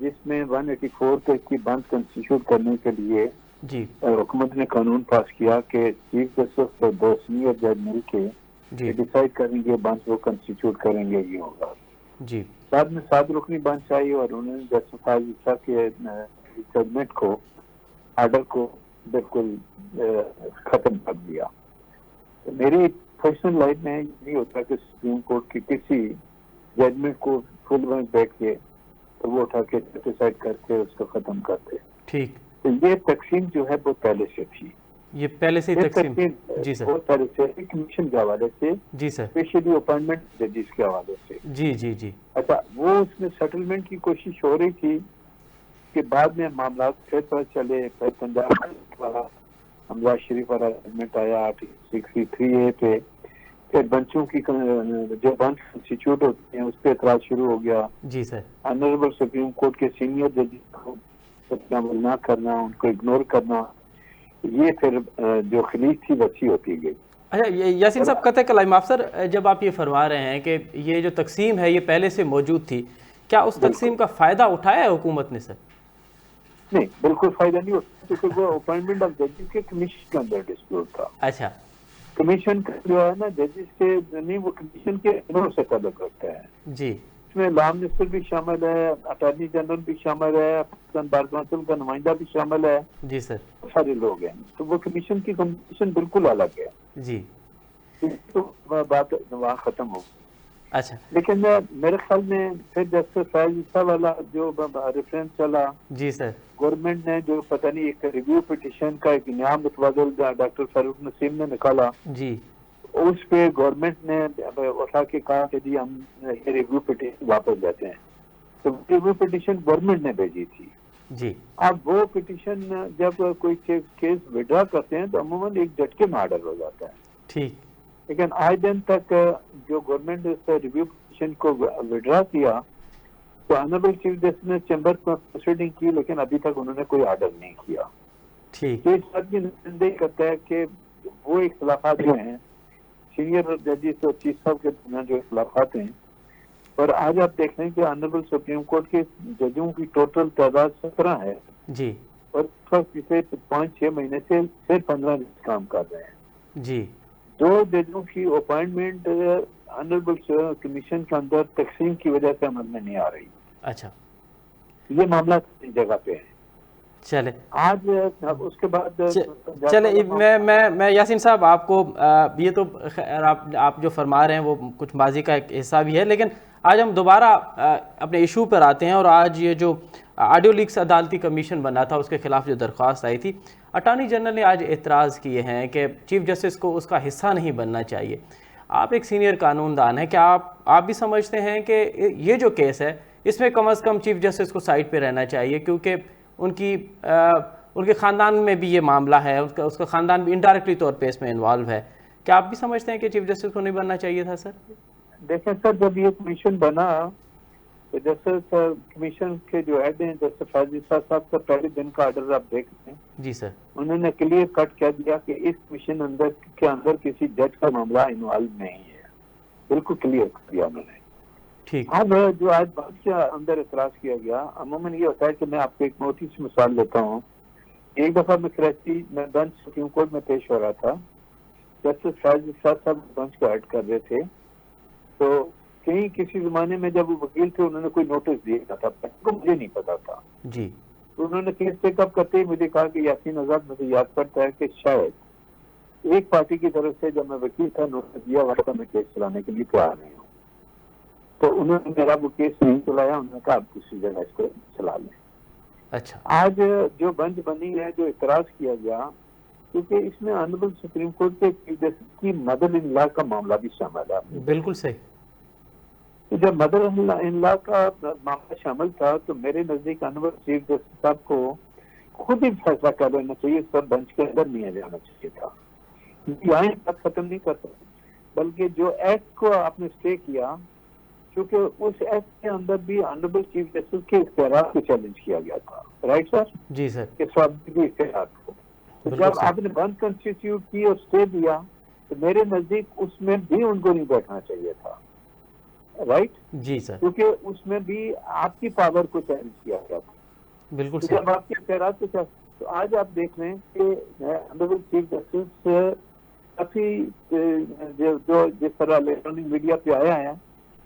जिसमें 184 को इसकी बंद कंस्टिट्यूट करने के लिए जी, हुकूमत ने कानून पास किया कि चीफ जस्टिस और 2 सीनियर जज मिल के जी, डिसाइड करेंगे, बेंच वो कंस्टिट्यूट करेंगे, ये होगा। जी, बाद में 7 रुकनी बेंच आई और उन्होंने जस्टिस फ़ाइज़ ईसा के जजमेंट को, आर्डर को बिल्कुल खत्म कर दिया। तो मेरी पर्सनल लाइफ में ये होता है कि सुप्रीम कोर्ट की किसी जजमेंट को फुल में बैठ के तो वो उठा के डिसाइड करके उसको खत्म करते। ठीक, तो ये तकसीम जो है वो पहले से थी। ये पहले से ही ये तकसीम। जी सर, बहुत पहले से कमीशन के हवाले से, जी सर, स्पेशली अपॉइंटमेंट जजेस के हवाले से। जी जी जी, अच्छा, वो उसमें सेटलमेंट की कोशिश हो रही थी कि बाद में मामला फिर पता चले। फिर पंजाब वाला हमजा शरीफ वाला जजमेंट आया 63A पे। फिर बंचों की जो बंच इंस्टीट्यूट होते हैं उस पर एतराज शुरू हो गया। जी सर, ऑनरेबल सुप्रीम कोर्ट के सीनियर जजेस को सत्यामल ना करना, उनको इग्नोर करना, ये फिर जो खलीज थी वसी होती गई। اچھا یاسین صاحب قطع کلام آپ سر، جب آپ یہ فرما رہے ہیں کہ یہ جو تقسیم ہے یہ پہلے سے موجود تھی، کیا اس تقسیم کا فائدہ اٹھایا ہے حکومت نے سر؟ نہیں، بالکل فائدہ نہیں ہوتا، کیونکہ وہ اپوائنٹمنٹ آف ججز کے کمیشن کے اندر ڈسپیوٹ تھا. اچھا کمیشن کا جو ہے نا ججز کے نہیں، وہ کمیشن کے انہوں سے تعلق رکھتا ہے. جی اس میں لا منسٹر بھی شامل ہے، اٹارنی جنرل بھی شامل ہے، پاکستان بار کونسل کا نمائندہ بھی شامل ہے، جی سر. سارے لوگ ہیں. تو وہ کمیشن کی کمیشن بالکل الگ ہے. جی تو بات وہاں ختم ہو. اچھا لیکن میرے خیال میں پھر جسٹس فیض عیسیٰ والا جو ریفرنس چلا، جی سر. گورنمنٹ نے جو پتہ نہیں ایک ریویو پٹیشن کا ایک نیا متبادل ڈاکٹر فاروق نسیم نے نکالا، جی اس پہ گورنمنٹ نے اٹھا کے کہا کہ جی ہم یہ ریویو پٹیشن واپس لیتے ہیں. تو ریویو پٹیشن گورنمنٹ نے بھیجی تھی. جی اب وہ پٹیشن جب کوئی کیس وڈرا کرتے ہیں تو عموماً ایک جھٹکے میں آرڈر ہو جاتا ہے. ٹھیک. لیکن آج دن تک جو گورنمنٹ نے اس ریویو پٹیشن کو وڈرا کیا تو آنریبل چیف جسٹس نے چیمبر کو پروسیڈنگ کی، لیکن ابھی تک انہوں نے کوئی آرڈر نہیں کیا. ٹھیک. تو اس بات کی نشاندہی کرتا ہے کہ وہ اختلافات جو ہیں سینئر ججز اور چیف صاحب کے درمیان جو اختلافات ہیں، اور آج آپ دیکھ رہے ہیں کہ آنریبل سپریم کورٹ کے ججوں کی ٹوٹل تعداد 17 ہے، جی اور اس وقت پچھلے 5-6 مہینے سے صرف 15 جج کام کر رہے ہیں. جی 2 ججوں کی اپوائنٹمنٹ آنریبل کمیشن کے اندر تقسیم کی وجہ سے عمل میں نہیں آ رہی. اچھا یہ معاملہ کسی جگہ پہ ہے. چلے آج اس کے بعد چلے میں یاسین صاحب آپ کو یہ تو خیر آپ جو فرما رہے ہیں وہ کچھ ماضی کا ایک حصہ بھی ہے، لیکن آج ہم دوبارہ اپنے ایشو پر آتے ہیں. اور آج یہ جو آڈیو لیکس عدالتی کمیشن بنا تھا اس کے خلاف جو درخواست آئی تھی، اٹارنی جنرل نے آج اعتراض کیے ہیں کہ چیف جسٹس کو اس کا حصہ نہیں بننا چاہیے. آپ ایک سینئر قانون دان ہیں، کیا آپ بھی سمجھتے ہیں کہ یہ جو کیس ہے اس میں کم از کم چیف جسٹس کو سائڈ پہ رہنا چاہیے، کیونکہ ان کے خاندان میں بھی یہ معاملہ ہے، اس کا خاندان بھی انڈائریکٹلی طور پہ اس میں انوالو ہے. کیا آپ بھی سمجھتے ہیں کہ چیف جسٹس کو نہیں بننا چاہیے تھا سر؟ دیکھیں سر، جب یہ کمیشن بنا تو جسٹس کمیشن کے جو ہیڈ ہیں جسٹس فیض عیسیٰ صاحب کا پہلے دن کا آرڈر آپ دیکھ لیں، جی سر. انہوں نے کلیئر کٹ کہہ دیا کہ اس کمیشن کے اندر کسی جج کا معاملہ انوالو نہیں ہے. بالکل کلیئر کر دیا انہوں نے. ٹھیک. اب جو آج بات کے اندر اعتراض کیا گیا، عموماً یہ ہوتا ہے کہ میں آپ کو ایک موٹی سی مثال دیتا ہوں. ایک دفعہ میں کراچی میں بینچ سپریم کورٹ میں پیش ہو رہا تھا، جسٹس فیض عیسیٰ صاحب بینچ کو ایڈ کر رہے تھے. تو کہیں کسی زمانے میں جب وہ وکیل تھے انہوں نے کوئی نوٹس دیا تھا، مجھے نہیں پتا تھا. جی تو انہوں نے کیس ٹیک اپ کرتے ہی مجھے کہا کہ یاسین آزاد مجھے یاد پڑتا ہے کہ شاید ایک پارٹی کی طرف سے جب میں وکیل تھا نوٹس دیا ہوا تھا میں کیس چلانے کے لیے تیار نہیں ہوں. تو انہوں نے میرا وہ کیس نہیں چلایا، انہوں نے کہا آپ کسی جگہ اس کو چلا لیں. اچھا. آج جو بنچ بنی ہے، جو اعتراض کیا گیا، کیونکہ اس میں آنریبل سپریم کورٹ کے چیف جسٹس کی مدر ان لا کا معاملہ بھی شامل ہے. بالکل صحیح. تو جب مدر ان لا کا معاملہ شامل تھا تو میرے نزدیک آنریبل چیف جسٹس صاحب کو خود ہی فیصلہ کر لینا چاہیے، سب بنچ کے اندر نہیں جانا چاہیے تھا. یہیں تک ختم نہیں کر سکتے، بلکہ جو ایکٹ کو آپ نے اسٹے کیا، کیونکہ اس ایکٹ کے اندر بھی آنریبل چیف جسٹس کے اختیارات کو چیلنج کیا گیا تھا. Right sir? جی سر. کہ سوابقی اختیارات کو. تو جب آپ نے بند کنسٹیٹیوٹ کی اور اسٹے دیا تو میرے نزدیک اس میں بھی ان کو نہیں بیٹھنا چاہیے تھا. رائٹ؟ جی سر. کیونکہ اس میں بھی آپ کی پاور کو چیلنج کیا گیا تھا. بالکل تو صحیح. جب آپ کے اختیارات کو تو آج آپ دیکھ رہے ہیں کہ آنریبل چیف جسٹس کافی جو جس طرح الیکٹرانک میڈیا پہ آیا ہے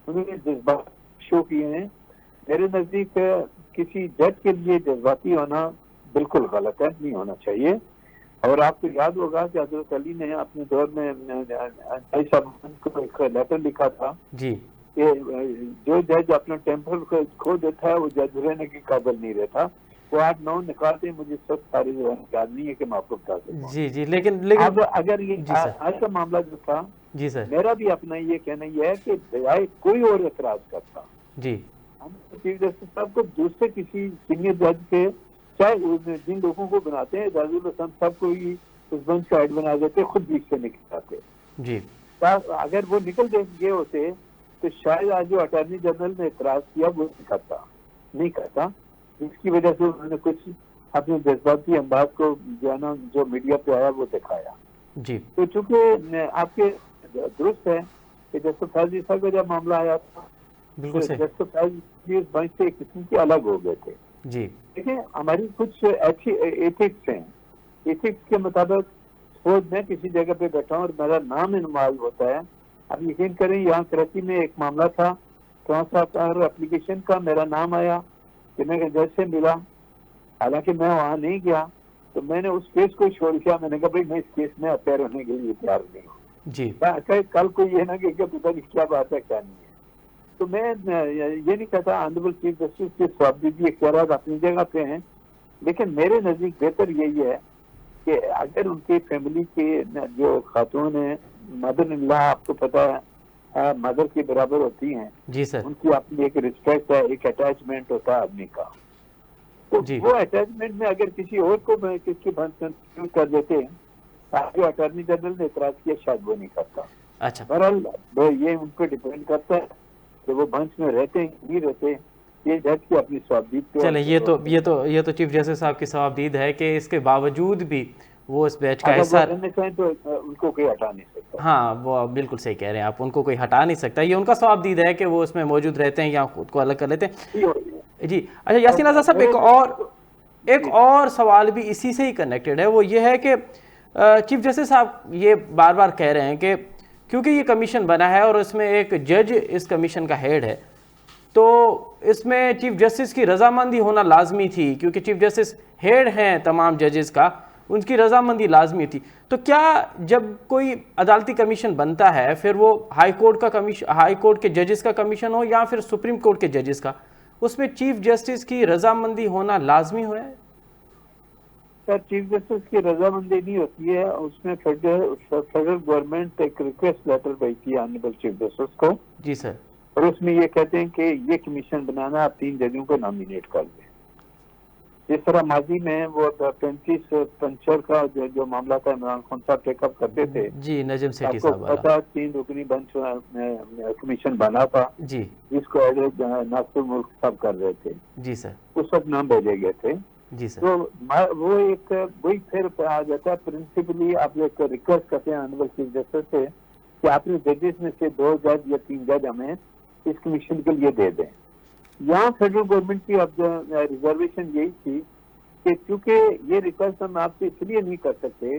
انہوں نے جذبات شو کیے ہیں. میرے نزدیک کسی جج کے لیے جذباتی ہونا بالکل غلط ہے، نہیں ہونا چاہیے. اور آپ کو یاد ہوگا کہ حضرت علی نے اپنے دور میں صاحب کو ایک لیٹر لکھا تھا جی کہ جو جج اپنا ٹیمپل کھو دیتا ہے وہ جج رہنے کے قابل نہیں رہتا. وہ 8-9 نکالتے ہیں، مجھے سب ساری یاد نہیں ہے کہ میں آپ کو بتا سکتا ہوں. جی جی. لیکن اب اگر یہ جی سر. آج کا معاملہ جو تھا، جی سر. میرا بھی اپنا یہ کہنا یہ ہے کہ بجائے کوئی اور اعتراض کرتا، جی ہم چیف جسٹس صاحب کو دوسرے کسی سینئر جج کے، چاہے جن لوگوں کو بناتے ہیں اعجاز الحسن صاحب کو ہی اس بنچ کا ہیڈ بنا دیتے، خود بھی اس سے نکل جاتے. جی اگر وہ نکل گئے ہوتے تو شاید آج جو اٹارنی جنرل نے اعتراض کیا وہ نہیں کرتا، جس کی وجہ سے انہوں نے کچھ اپنے جذباتی انداز کو جو ہے نا جو میڈیا پہ آیا وہ دکھایا. جی تو چونکہ آپ کے درست ہے کہ جسٹس فیض عیسیٰ کا جب معاملہ آیا تھا بالکل صحیح. جسٹس فیض اس بینچ سے ایک قسم کے الگ ہو گئے تھے. جی دیکھیں ہماری کچھ ایسی ایتھکس ہیں. ایتھکس کے مطابق سپوز میں کسی جگہ پہ بیٹھا ہوں اور میرا نام انوالو ہوتا ہے. اب یقین کریں یہاں کراچی میں ایک معاملہ تھا ٹرانسفر اپلیکیشن کا, میرا نام آیا کہ میں جج سے ملا, حالانکہ میں وہاں نہیں گیا, تو میں نے اس کیس کو چھوڑ دیا. میں نے کہا بھائی میں اس کیس میں اپیئر ہونے کے لیے تیار نہیں ہوں. جی کل کو یہ نہ کہ پتہ نہیں کیا بات ہے کیا نہیں ہے. تو میں یہ نہیں کہتا آنریبل چیف جسٹس کے ثوابدیدی اختیارات اپنی جگہ پہ ہیں, لیکن میرے نزدیک بہتر یہی ہے کہ اگر ان کی فیملی کے جو خاتون ہیں, مدر ان لا آپ کو پتہ ہے مدر کے برابر ہوتی ہیں, جی سر. ان کی اپنی ایک رسپیکٹ ہے, ایک اٹیچمنٹ ہوتا ہے آدمی کا. تو جی وہ اٹیچمنٹ میں اگر کسی اور کو کس کی بھنس کر دیتے ہیں, جو اٹارنی جنرل نے اعتراض کیا شاید وہ نہیں کرتا. اچھا بہرحال یہ ان پہ ڈیپینڈ کرتا ہے کہ وہ بنچ میں رہتے ہیں نہیں رہتے. یہ جج کی اپنی ثوابدید پہ. چلیں یہ تو چیف جسٹس صاحب کی ثوابدید ہے کہ اس کے باوجود بھی وہ اس بیچ کا اگر حصہ. وہ رہنا چاہیں تو ان کو کوئی ہٹا نہیں سکتا. ہاں وہ بالکل صحیح کہہ رہے ہیں آپ, ان کو کوئی ہٹا نہیں سکتا, یہ ان کا ثوابدید ہے کہ وہ اس میں موجود رہتے ہیں یا خود کو الگ کر لیتے ہیں. جی اچھا یاسین آزاد صاحب ایک اور سوال بھی اسی سے ہی کنیکٹڈ ہے, وہ یہ ہے کہ چیف جسٹس صاحب یہ بار بار کہہ رہے ہیں کہ کیونکہ یہ کمیشن بنا ہے اور اس میں ایک جج اس کمیشن کا ہیڈ ہے, تو اس میں چیف جسٹس کی رضامندی ہونا لازمی تھی, کیونکہ چیف جسٹس ہیڈ ہیں تمام ججز کا, ان کی رضامندی لازمی تھی. تو کیا جب کوئی عدالتی کمیشن بنتا ہے پھر وہ ہائی کورٹ کے ججز کا کمیشن ہو یا پھر سپریم کورٹ کے ججز کا, اس میں چیف جسٹس کی رضامندی ہونا لازمی ہوا ہے؟ سر چیف جسٹس کی رضامندی نہیں ہوتی ہے, اس میں فیڈرل گورنمنٹ ایک ریکویسٹ لیٹر بھیجتی ہے آنریبل چیف جسٹس کو. جی سر. اور اس میں یہ کہتے ہیں کہ یہ کمیشن بنانا آپ 3 ججوں کو نامینیٹ کر دیں. جس طرح ماضی میں وہ 35 پنچر کا جو معاملہ تھا عمران خان صاحب ٹیک اپ کرتے تھے, جی نجم سیٹھی آپ کو صاحب والا. پتا 3 رکنی بنچ کمیشن بنا تھا جی جس کو ناصر ملک صاحب کر رہے تھے. جی سر. اس وقت نام بھیجے گئے تھے. جی سر. تو وہ ایک وہی پھر آ جاتا ہے پرنسپلی آپ ایک ریکویسٹ کرتے ہیں آنریبل چیف جسٹس سے کہ آپ نے ججز میں سے 2 جج یا 3 جج ہمیں اس کمیشن کے لیے دے دیں. یہاں فیڈرل گورنمنٹ کی اب ریزرویشن یہی تھی کہ چونکہ یہ ریکویسٹ ہم آپ سے اس لیے نہیں کر سکتے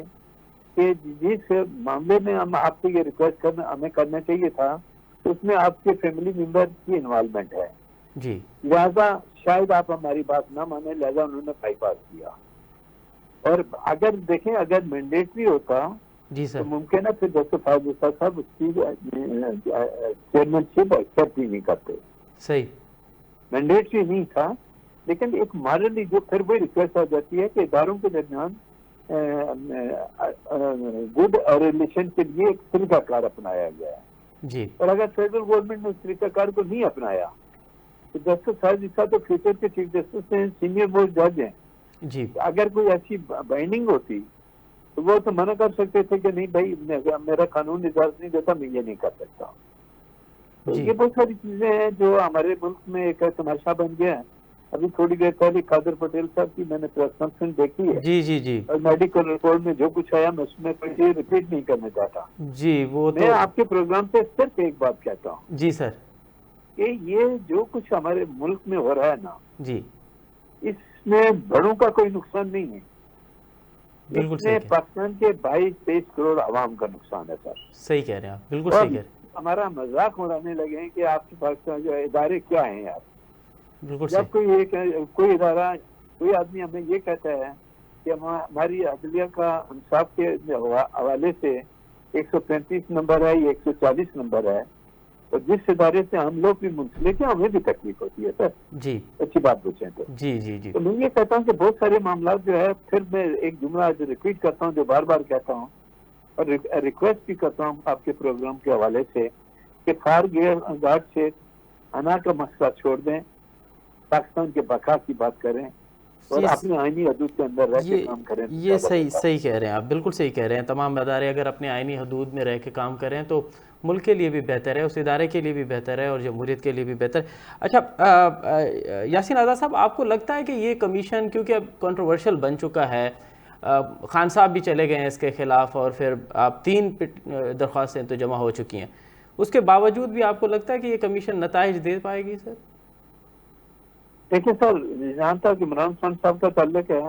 کہ جس معاملے میں ہم آپ سے یہ ریکویسٹ ہمیں کرنا چاہیے تھا اس میں آپ کے فیملی ممبر کی انوالومنٹ ہے. جی لہٰذا شاید آپ ہماری بات نہ مانیں, لہٰذا انہوں نے بائی پاس کیا. اور اگر دیکھیں اگر مینڈیٹری ہوتا جی سر. تو ممکن ہے پھر جسٹس فیض عیسیٰ صاحب اس کی چیئرمین شپ ایکسپٹ ہی نہیں کرتے. صحیح. مینڈیٹری نہیں تھا, لیکن ایک مارلی جو پھر وہی ریکویسٹ ہو جاتی ہے کہ اداروں کے درمیان گڈ ریلیشن کے لیے ایک طریقہ کار اپنایا گیا ہے. جی. اور اگر فیڈرل گورنمنٹ نے اس طریقہ کار کو نہیں اپنایا تو جسٹس فیض عیسیٰ تو فیوچر کے چیف جسٹس ہیں, سینئر موسٹ جج ہیں. جی. اگر کوئی ایسی بائنڈنگ ہوتی تو وہ تو منع کر سکتے تھے کہ نہیں بھائی میرا قانون اجازت نہیں دیتا, میں یہ نہیں کر سکتا. تو یہ بہت ساری چیزیں ہیں جو ہمارے ملک میں ایک تماشا بن گیا ہے. ابھی تھوڑی دیر پہلے قادر پٹیل صاحب کی میں نے پریس کانفرنس دیکھی ہے. جی جی جی. اور میڈیکل رپورٹ میں جو کچھ آیا میں اس میں کوئی ریپیٹ نہیں کرنا چاہتا. جی وہ میں آپ کے پروگرام سے صرف ایک بات کہتا ہوں. جی سر. کہ یہ جو کچھ ہمارے ملک میں ہو رہا ہے نا, جی اس میں بڑوں کا کوئی نقصان نہیں ہے. بالکل اس میں پاکستان کے 22-23 کروڑ عوام کا نقصان ہے سر. صحیح کہہ رہے ہیں آپ, بالکل صحیح کہہ رہے ہیں. ہمارا مذاق اڑانے لگے ہیں کہ آپ کے پاکستان جو ادارے کیا ہیں یار. بالکل جب کوئی ادارہ کوئی آدمی ہمیں یہ کہتا ہے کہ ہماری عدلیہ کا انصاف کے حوالے سے 135 نمبر ہے یا 140 نمبر ہے, اور جس ادارے سے ہم لوگ بھی منسلک ہیں ہمیں بھی تکلیف ہوتی ہے سر. جی اچھی بات پوچھیں تو. جی جی جی. تو میں یہ کہتا ہوں کہ بہت سارے معاملات جو ہے, پھر میں ایک جملہ ریپیٹ کرتا ہوں جو بار بار کہتا ہوں اور ریکویسٹ بھی کرتا ہوں آپ کے پروگرام کے حوالے سے کہ فار گارڈ سے انا کا مسئلہ چھوڑ دیں, پاکستان کے بقا کی بات کریں اور اپنی آئینی حدود کے اندر رہ کے کام کریں. یہ صحیح کہہ رہے ہیں آپ, بالکل صحیح کہہ رہے ہیں. تمام ادارے اگر اپنے آئینی حدود میں رہ کے کام کریں تو ملک کے لیے بھی بہتر ہے, اس ادارے کے لیے بھی بہتر ہے اور جمہوریت کے لیے بھی بہتر ہے. اچھا یاسین آزاد صاحب, آپ کو لگتا ہے کہ یہ کمیشن کیونکہ اب کنٹروورشل بن چکا ہے, خان صاحب بھی چلے گئے ہیں اس کے خلاف اور پھر 3 درخواستیں تو جمع ہو چکی ہیں. اس کے باوجود بھی آپ کو لگتا ہے کہ یہ کمیشن نتائج دے پائے گی سر؟ دیکھیں سر، جہاں تک عمران خان صاحب کا تعلق ہے،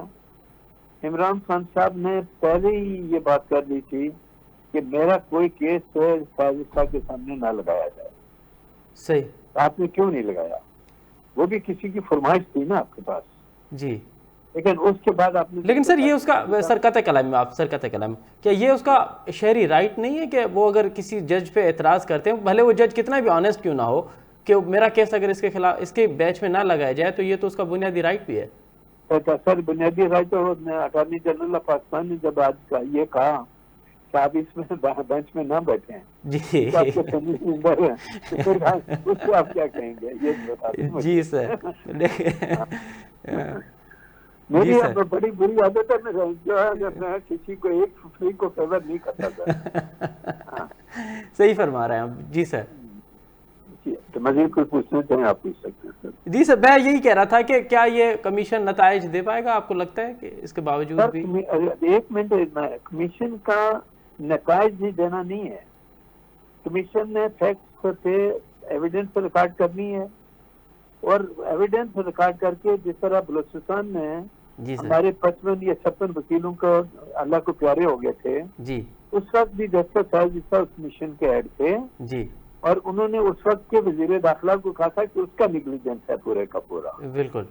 عمران خان صاحب نے پہلے ہی یہ بات کر دی تھی کہ میرا کوئی کیس فیاض عیسیٰ کے سامنے نہ لگایا جائے. صحیح. آپ نے کیوں نہیں لگایا؟ وہ بھی کسی کی فرمائش تھی نا آپ کے پاس. جی. لیکن اس کے بعد آپ نے، لیکن سر یہ اس کا سرکت کلام کیا یہ اس کا شہری رائٹ نہیں ہے کہ وہ اگر کسی جج پہ اعتراض کرتے ہیں، بھلے وہ جج کتنا بھی آنیسٹ کیوں نہ ہو، کہ میرا کیس اگر اس کے خلاف اس کے بیچ میں نہ لگایا جائے تو یہ تو اس کا بنیادی رائٹ بھی ہے. سر بنیادی رائٹ تو اٹارنی جنرل آف پاکستان نے جب آج یہ کہا کہ آپ اس میں بینچ میں نہ بیٹھیں جی آپ کے فیملی ممبر ہیں، تو پھر اس کو آپ کیا کہیں گے؟ یہ بتا دیں. جی سر. میری بڑی بری عادت ہے جو ہے میں کسی کو ایک فری کو فیور نہیں کرتا سر. صحیح فرما رہے ہیں آپ. جی سر. تو مزید کوئی پوچھنا چاہیں آپ پوچھ سکتے ہیں سر. جی سر، میں یہی کہہ رہا تھا کہ کیا یہ کمیشن نتائج دے پائے گا؟ آپ کو لگتا ہے کہ اس کے باوجود بھی؟ ایک منٹ، کمیشن کا نتائج بھی دینا نہیں ہے. کمیشن نے فیکٹس پہ ایویڈنس ریکارڈ کرنی ہے، اور ایویڈنس ریکارڈ کر کے جس طرح بلوچستان میں ہمارے 55 یا 56 وکیلوں کو اللہ کو پیارے ہو گئے تھے، جی اس وقت بھی جسٹس فیاض عیسیٰ اس کمیشن کے ہیڈ تھے، جی، اور انہوں نے اس وقت کے وزیر داخلہ کو کہا تھا کہ اس کا نیگلیجنس ہے پورے کا پورا. بالکل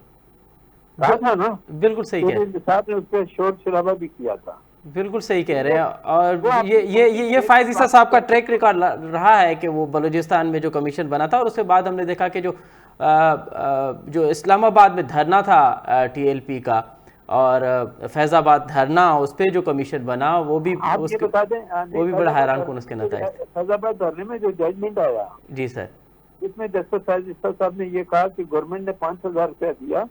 کہا تھا نا، بالکل صحیح کہہ رہے ہیں. صاحب نے اس پہ شور شرابہ بھی کیا تھا. بالکل صحیح کہہ رہے ہیں. اور یہ فیاض عیسیٰ صاحب کا ٹریک ریکارڈ رہا ہے کہ وہ بلوچستان میں جو کمیشن بنا تھا، اور اس کے بعد ہم نے دیکھا کہ جو اسلام آباد میں دھرنا تھا ٹی ایل پی کا، اور فیض آباد دھرنا، اس پہ جو کمیشن بنا وہ بھی بڑا حیران کن اس کے نتائج. فیض آباد دھرنے میں جو ججمنٹ آیا، جی سر، اس میں جسٹس فیاض عیسیٰ صاحب نے یہ کہا کہ گورنمنٹ نے 5,000 روپیہ دیا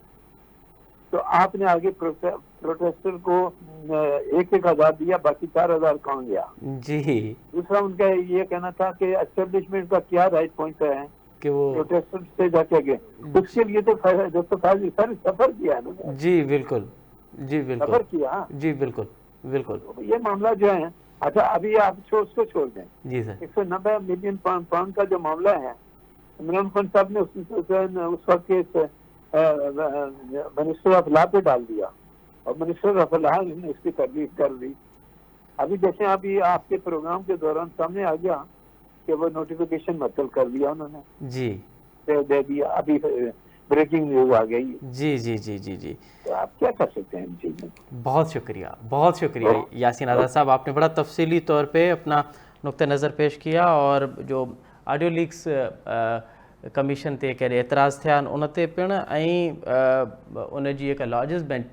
تو آپ نے آگے پروٹیسٹر کو 1,000 دیا، باقی 4,000 کہاں گیا؟ جی. دوسرا ان کا یہ کہنا تھا کہ اسٹیبلشمنٹ کا کیا رائٹ پوائنٹ ہے کہ وہ پروٹیسٹر سے جا کے گئے. اس کے لیے تو فیاض عیسیٰ نے سفر کیا ہے نا. جی بالکل، جی بالکل سفر کیا. جی بالکل بالکل. یہ معاملہ جو ہے، اچھا ابھی آپ اس کو چھوڑ دیں. جی سر. 190 ملین پاؤنڈ کا جو معاملہ ہے، عمران خان صاحب نے اس وقت کے منسٹر آف لا پہ ڈال دیا، اور منسٹر آف لا نے اس کی تردید کر دی. ابھی دیکھیں، ابھی آپ کے پروگرام کے دوران سامنے آ گیا کہ وہ نوٹیفیکیشن معطل کر دیا انہوں نے. جی دے دیا، ابھی بریکنگ نیوز آ گئی. جی جی جی جی جی. تو آپ کیا کر سکتے ہیں ان چیزیں؟ بہت شکریہ، بہت شکریہ یاسین آزاد صاحب، آپ نے بڑا تفصیلی طور پہ اپنا نقطہ نظر پیش کیا، اور جو آڈیو لیکس کمیشن تے کہڑے اعتراض تھیا ان تے پن ان جی ایک لارجسٹ بینچ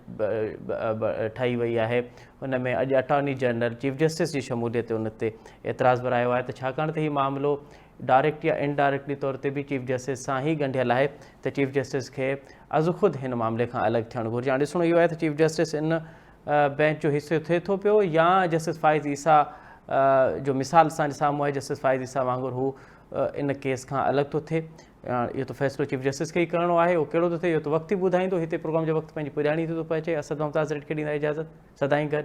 ٹھائی وئی ہے، ان میں اج اٹارنی جنرل چیف جسٹس کی شمولیت ان تے اعتراض براयो ہے. تو چھاکان تے ہی معاملو ڈائریکٹ یا انڈائریکٹلی طور تے بھی چیف جسٹس سان ہی گنڈھیل ہے، تو چیف جسٹس کے از خود ہن معاملے کا الگ تھن گھرجے. ہاں ॾिसणो इहो आहे त चीफ जस्टिस इन बेंच जो हिसो थिए थो पियो, या जस्टिस फाइज़ ईसा जो मिसाल असांजे साम्हूं आहे, जस्टिस फाइज़ ईसा वांगुरु हू इन केस खां अलॻि थो थिए. इहो त फ़ैसिलो चीफ जस्टिस खे ई करिणो आहे, उहो कहिड़ो थो थिए इहो त वक़्तु ई ॿुधाईंदो. हिते प्रोग्राम जो वक़्तु पंहिंजी पुॼाणी थो पइजे. असद मुमताज़ रेड खे ॾींदा इजाज़त. सदाईं गॾु.